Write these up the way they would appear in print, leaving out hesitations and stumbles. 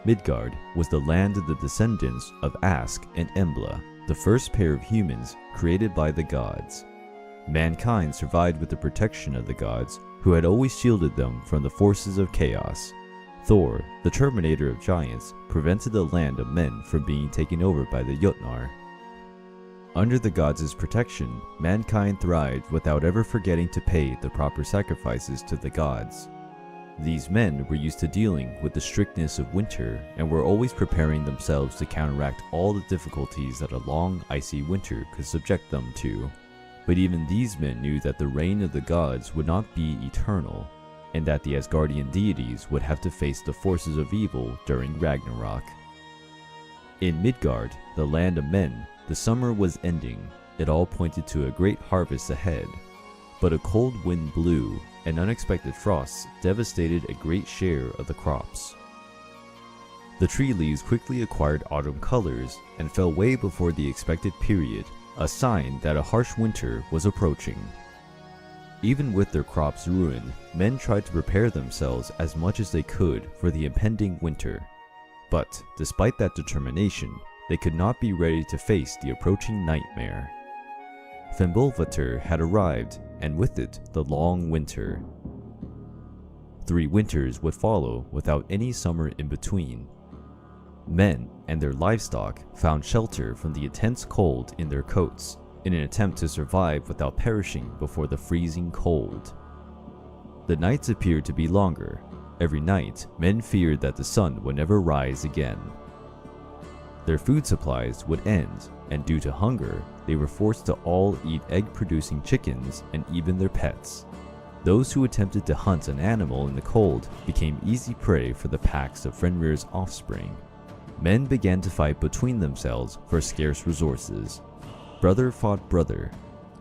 Midgard was the land of the descendants of Ask and Embla, the first pair of humans created by the gods. Mankind survived with the protection of the gods, who had always shielded them from the forces of chaos. Thor, the terminator of giants, prevented the land of men from being taken over by the Jötnar. Under the gods' protection, mankind thrived without ever forgetting to pay the proper sacrifices to the gods. These men were used to dealing with the strictness of winter and were always preparing themselves to counteract all the difficulties that a long, icy winter could subject them to. But even these men knew that the reign of the gods would not be eternal, and that the Asgardian deities would have to face the forces of evil during Ragnarok. In Midgard, the land of men, the summer was ending. It all pointed to a great harvest ahead. But a cold wind blew, and unexpected frosts devastated a great share of the crops. The tree leaves quickly acquired autumn colors and fell way before the expected period, a sign that a harsh winter was approaching. Even with their crops ruined, men tried to prepare themselves as much as they could for the impending winter. But despite that determination, they could not be ready to face the approaching nightmare. Fimbulvetr had arrived, and with it the long winter. 3 winters would follow without any summer in between. Men and their livestock found shelter from the intense cold in their coats, in an attempt to survive without perishing before the freezing cold. The nights appeared to be longer. Every night, men feared that the sun would never rise again. Their food supplies would end, and due to hunger, they were forced to all eat egg-producing chickens and even their pets. Those who attempted to hunt an animal in the cold became easy prey for the packs of Fenrir's offspring. Men began to fight between themselves for scarce resources. Brother fought brother.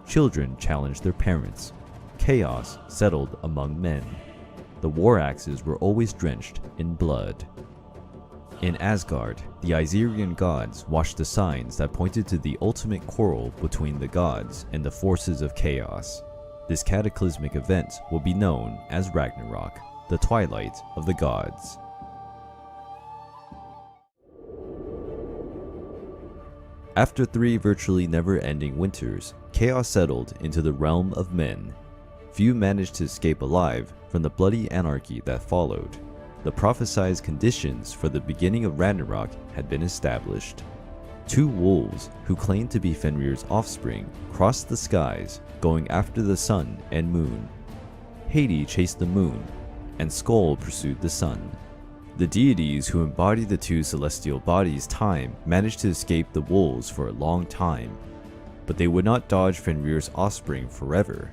Children challenged their parents. Chaos settled among men. The war axes were always drenched in blood. In Asgard, the Yserian gods watched the signs that pointed to the ultimate quarrel between the gods and the forces of chaos. This cataclysmic event will be known as Ragnarok, the twilight of the gods. After 3 virtually never-ending winters, chaos settled into the realm of men. Few managed to escape alive from the bloody anarchy that followed. The prophesied conditions for the beginning of Ragnarok had been established. 2 wolves, who claimed to be Fenrir's offspring, crossed the skies, going after the sun and moon. Hades chased the moon, and Skoll pursued the sun. The deities who embodied the 2 celestial bodies' time managed to escape the wolves for a long time, but they would not dodge Fenrir's offspring forever.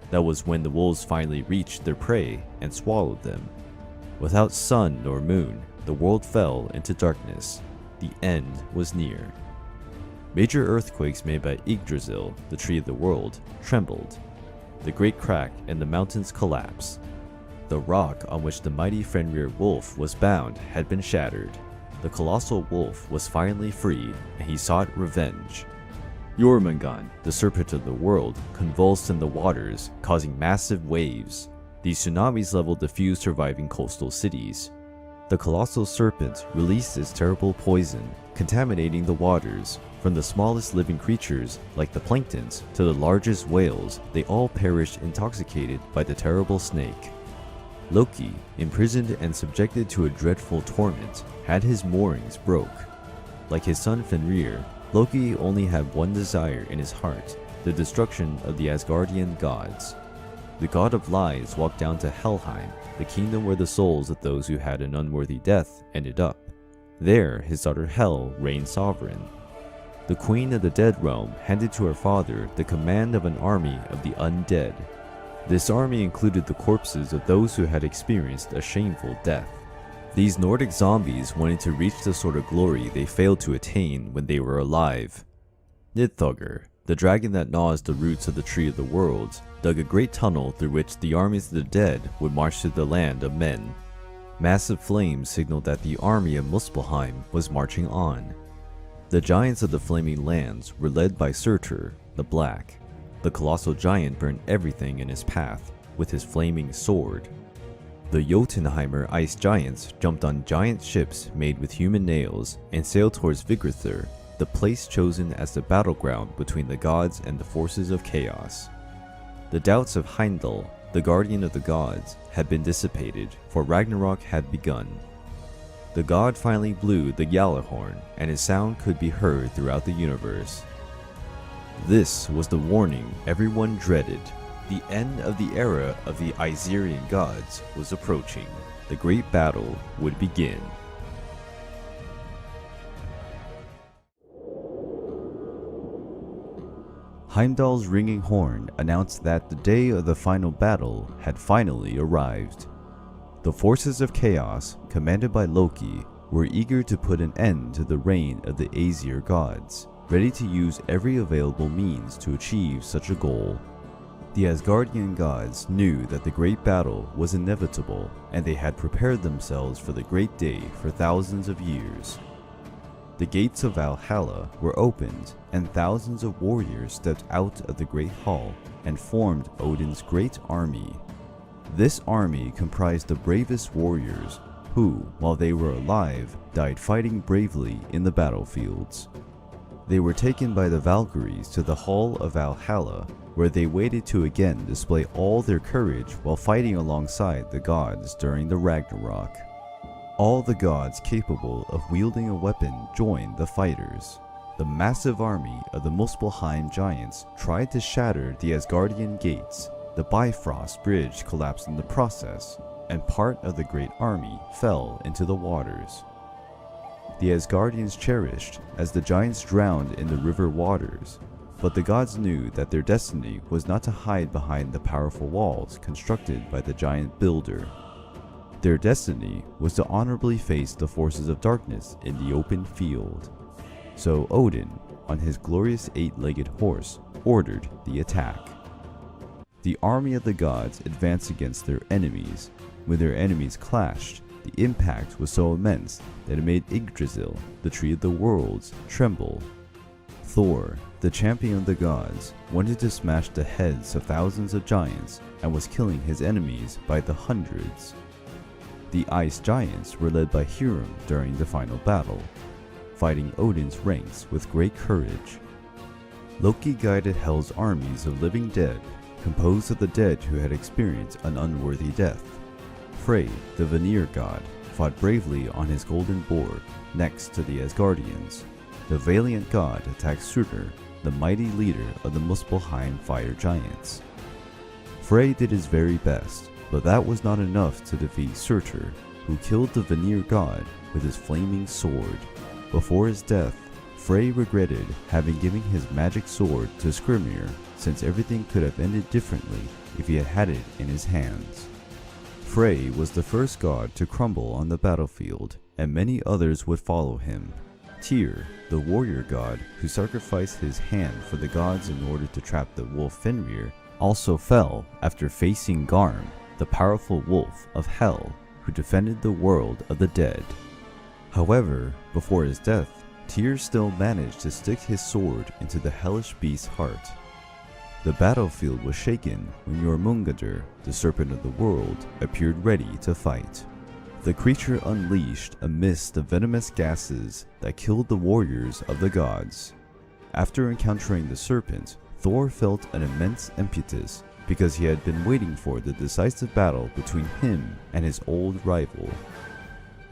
That was when the wolves finally reached their prey and swallowed them. Without sun nor moon, the world fell into darkness. The end was near. Major earthquakes made by Yggdrasil, the tree of the world, trembled. The great crack and the mountains collapsed. The rock on which the mighty Fenrir wolf was bound had been shattered. The colossal wolf was finally free, and he sought revenge. Jötnar, the serpent of the world, convulsed in the waters, causing massive waves. These tsunamis leveled the few surviving coastal cities. The colossal serpent released its terrible poison, contaminating the waters. From the smallest living creatures, like the planktons, to the largest whales, they all perished intoxicated by the terrible snake. Loki, imprisoned and subjected to a dreadful torment, had his moorings broke. Like his son Fenrir, Loki only had one desire in his heart, the destruction of the Asgardian gods. The god of lies walked down to Helheim, the kingdom where the souls of those who had an unworthy death ended up. There, his daughter Hel reigned sovereign. The queen of the dead realm handed to her father the command of an army of the undead. This army included the corpses of those who had experienced a shameful death. These Nordic zombies wanted to reach the sort of glory they failed to attain when they were alive. Hnithugr, the dragon that gnaws the roots of the tree of the worlds, dug a great tunnel through which the armies of the dead would march to the land of men. Massive flames signaled that the army of Muspelheim was marching on. The giants of the flaming lands were led by Surtur, the Black. The colossal giant burned everything in his path with his flaming sword. The Jotunheimer ice giants jumped on giant ships made with human nails and sailed towards Vigriþr, the place chosen as the battleground between the gods and the forces of chaos. The doubts of Heimdall, the guardian of the gods, had been dissipated, for Ragnarok had begun. The god finally blew the Gjallarhorn, and his sound could be heard throughout the universe. This was the warning everyone dreaded. The end of the era of the Aesirian gods was approaching. The great battle would begin. Heimdall's ringing horn announced that the day of the final battle had finally arrived. The forces of chaos, commanded by Loki, were eager to put an end to the reign of the Aesir gods, ready to use every available means to achieve such a goal. The Asgardian gods knew that the great battle was inevitable, and they had prepared themselves for the great day for thousands of years. The gates of Valhalla were opened, and thousands of warriors stepped out of the Great Hall and formed Odin's great army. This army comprised the bravest warriors who, while they were alive, died fighting bravely in the battlefields. They were taken by the Valkyries to the Hall of Valhalla, where they waited to again display all their courage while fighting alongside the gods during the Ragnarok. All the gods capable of wielding a weapon joined the fighters. The massive army of the Muspelheim giants tried to shatter the Asgardian gates. The Bifrost bridge collapsed in the process, and part of the great army fell into the waters. The Asgardians cherished as the giants drowned in the river waters, but the gods knew that their destiny was not to hide behind the powerful walls constructed by the giant builder. Their destiny was to honorably face the forces of darkness in the open field. So Odin, on his glorious 8-legged horse, ordered the attack. The army of the gods advanced against their enemies. When their enemies clashed, the impact was so immense that it made Yggdrasil, the tree of the worlds, tremble. Thor, the champion of the gods, wanted to smash the heads of thousands of giants and was killing his enemies by the hundreds. The ice giants were led by Hyrm during the final battle, fighting Odin's ranks with great courage. Loki guided Hel's armies of living dead, composed of the dead who had experienced an unworthy death. Frey, the Vanir god, fought bravely on his golden boar next to the Asgardians. The valiant god attacked Surtur, the mighty leader of the Muspelheim fire giants. Frey did his very best, but that was not enough to defeat Surtur, who killed the Vanir god with his flaming sword. Before his death, Frey regretted having given his magic sword to Skirmir, since everything could have ended differently if he had had it in his hands. Frey was the first god to crumble on the battlefield, and many others would follow him. Tyr, the warrior god who sacrificed his hand for the gods in order to trap the wolf Fenrir, also fell after facing Garm, the powerful wolf of Hel, who defended the world of the dead. However, before his death, Tyr still managed to stick his sword into the hellish beast's heart. The battlefield was shaken when Jötunheimr, the serpent of the world, appeared ready to fight. The creature unleashed a mist of venomous gases that killed the warriors of the gods. After encountering the serpent, Thor felt an immense impetus because he had been waiting for the decisive battle between him and his old rival.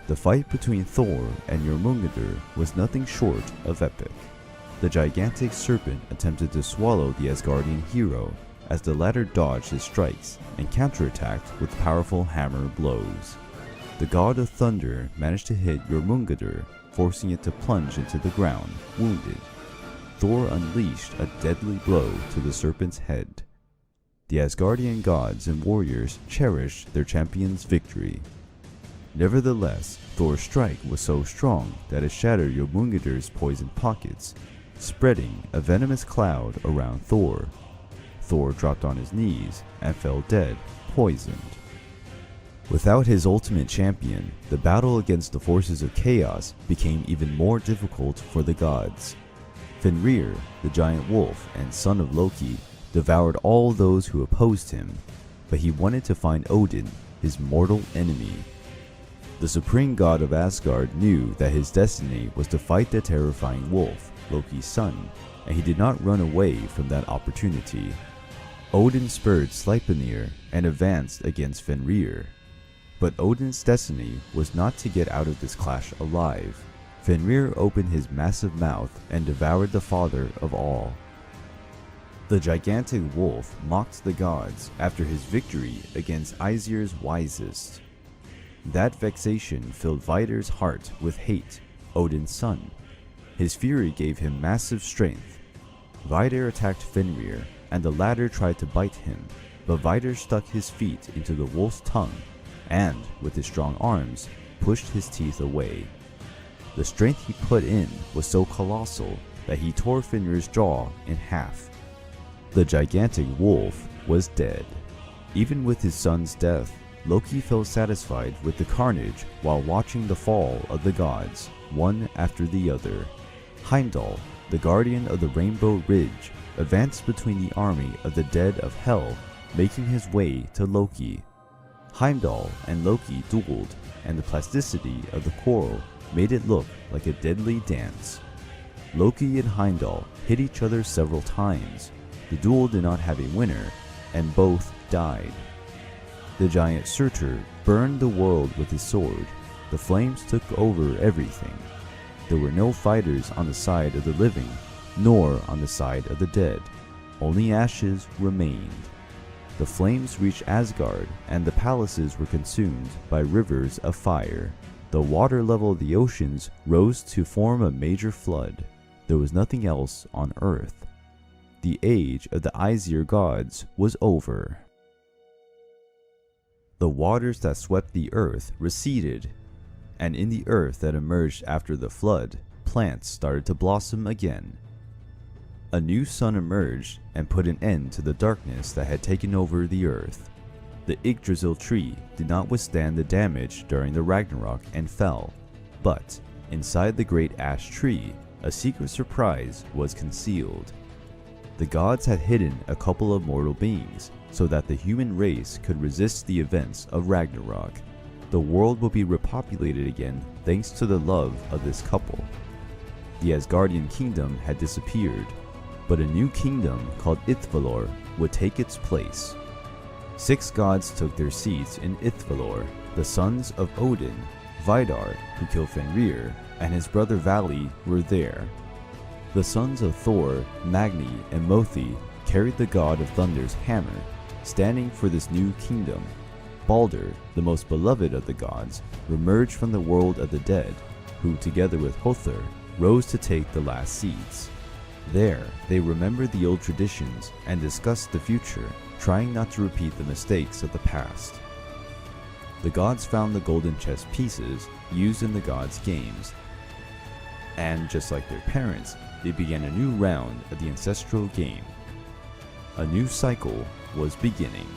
The fight between Thor and Jötunheimr was nothing short of epic. The gigantic serpent attempted to swallow the Asgardian hero as the latter dodged his strikes and counterattacked with powerful hammer blows. The god of thunder managed to hit Jötunheimr, forcing it to plunge into the ground, wounded. Thor unleashed a deadly blow to the serpent's head. The Asgardian gods and warriors cherished their champion's victory. Nevertheless, Thor's strike was so strong that it shattered Jötunheimr's poisoned pockets, spreading a venomous cloud around Thor. Thor dropped on his knees and fell dead, poisoned. Without his ultimate champion, the battle against the forces of chaos became even more difficult for the gods. Fenrir, the giant wolf and son of Loki, devoured all those who opposed him, but he wanted to find Odin, his mortal enemy. The supreme god of Asgard knew that his destiny was to fight the terrifying wolf, Loki's son, and he did not run away from that opportunity. Odin spurred Sleipnir and advanced against Fenrir. But Odin's destiny was not to get out of this clash alive. Fenrir opened his massive mouth and devoured the father of all. The gigantic wolf mocked the gods after his victory against Aesir's wisest. That vexation filled Vidar's heart with hate, Odin's son. His fury gave him massive strength. Vidar attacked Fenrir, and the latter tried to bite him, but Vidar stuck his feet into the wolf's tongue and, with his strong arms, pushed his teeth away. The strength he put in was so colossal that he tore Fenrir's jaw in half. The gigantic wolf was dead. Even with his son's death, Loki felt satisfied with the carnage while watching the fall of the gods, one after the other. Heimdall, the guardian of the Rainbow Ridge, advanced between the army of the dead of Hel, making his way to Loki. Heimdall and Loki dueled, and the plasticity of the quarrel made it look like a deadly dance. Loki and Heimdall hit each other several times. The duel did not have a winner, and both died. The giant Surtur burned the world with his sword. The flames took over everything. There were no fighters on the side of the living, nor on the side of the dead. Only ashes remained. The flames reached Asgard, and the palaces were consumed by rivers of fire. The water level of the oceans rose to form a major flood. There was nothing else on Earth. The age of the Aesir gods was over. The waters that swept the earth receded, and in the earth that emerged after the flood, plants started to blossom again. A new sun emerged and put an end to the darkness that had taken over the earth. The Yggdrasil tree did not withstand the damage during the Ragnarok and fell, but inside the great ash tree, a secret surprise was concealed. The gods had hidden a couple of mortal beings so that the human race could resist the events of Ragnarok. The world would be repopulated again thanks to the love of this couple. The Asgardian kingdom had disappeared, but a new kingdom called Ithvalor would take its place. 6 gods took their seats in Ithvalor, the sons of Odin. Vidar, who killed Fenrir, and his brother Vali were there. The sons of Thor, Magni, and Mothi carried the god of thunder's hammer, standing for this new kingdom. Balder, the most beloved of the gods, emerged from the world of the dead, who together with Hother rose to take the last seats. There, they remembered the old traditions and discussed the future, trying not to repeat the mistakes of the past. The gods found the golden chess pieces used in the gods' games, and just like their parents, they began a new round of the ancestral game. A new cycle was beginning.